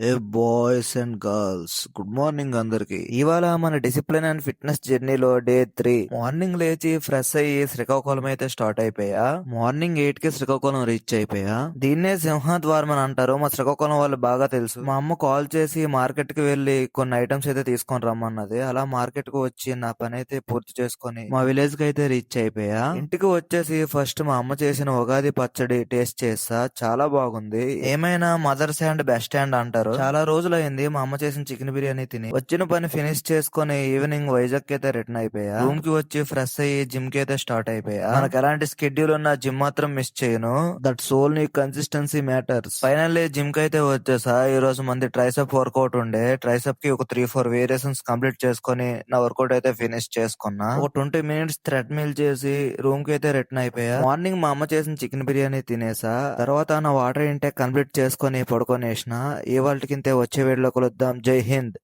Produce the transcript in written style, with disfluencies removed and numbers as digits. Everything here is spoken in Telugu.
A boys and girls good morning అందరికి. ఇవాళ మన డిసిప్లిన్ అండ్ ఫిట్నెస్ జర్నీలో డే 3. మార్నింగ్ లేచి ఫ్రెష్ అయ్యి శ్రీకాకుళం అయితే స్టార్ట్ అయిపోయా. మార్నింగ్ 8 కి శ్రీకాకుళం రీచ్ అయిపోయా. దీన్నే సింహద్వారం అని అంటారు. మా శ్రీకాకుళం వాళ్ళు బాగా తెలుసు. మా అమ్మ కాల్ చేసి మార్కెట్ కి వెళ్లి కొన్ని ఐటమ్స్ అయితే తీసుకొని రమ్మన్నది. అలా మార్కెట్ కు వచ్చి నా పని అయితే పూర్తి చేసుకొని మా విలేజ్ కి అయితే రీచ్ అయిపోయా. ఇంటికి వచ్చేసి ఫస్ట్ మా అమ్మ చేసిన ఉగాది పచ్చడి టేస్ట్ చేసా. చాలా బాగుంది. ఏమైనా మదర్స్ హ్యాండ్ బెస్ట్ హ్యాండ్ అంటారు. చాలా రోజులైంది మా అమ్మ చేసిన చికెన్ బిర్యానీ తిని. వచ్చిన పని ఫినిష్ చేసుకుని ఈవినింగ్ వైజాగ్ అయితే రిటర్న్ అయిపోయా. రూమ్ కి వచ్చి ఫ్రెష్ అయ్యి జిమ్ కి అయితే స్టార్ట్ అయిపోయా. మనకు ఎలాంటి స్కెడ్యూల్ ఉన్నా జిమ్ మాత్రం మిస్ చేయను. దట్ సోల్ నీ కన్సిస్టెన్సీ మ్యాటర్స్. ఫైనల్లీ జిమ్ కి అయితే వచ్చేసా. ఈ రోజు మంది ట్రైసెప్ వర్కౌట్ ఉండే. ట్రైసెప్ కి ఒక 3-4 వేరియేషన్స్ కంప్లీట్ చేసుకుని నా వర్కౌట్ అయితే ఫినిష్ చేసుకున్నా. ఒక 20 మినిట్స్ థ్రెడ్ మిల్ చేసి రూమ్ కి అయితే రిటర్న్ అయిపోయా. మార్నింగ్ మా అమ్మ చేసిన చికెన్ బిర్యానీ తినేసా. తర్వాత నా వాటర్ ఇంటేక్ కంప్లీట్ చేసుకుని పడుకొనేసిన. ఇవాళకింతే వచ్చే వీడియోలో కలుద్దాం. జై హింద్.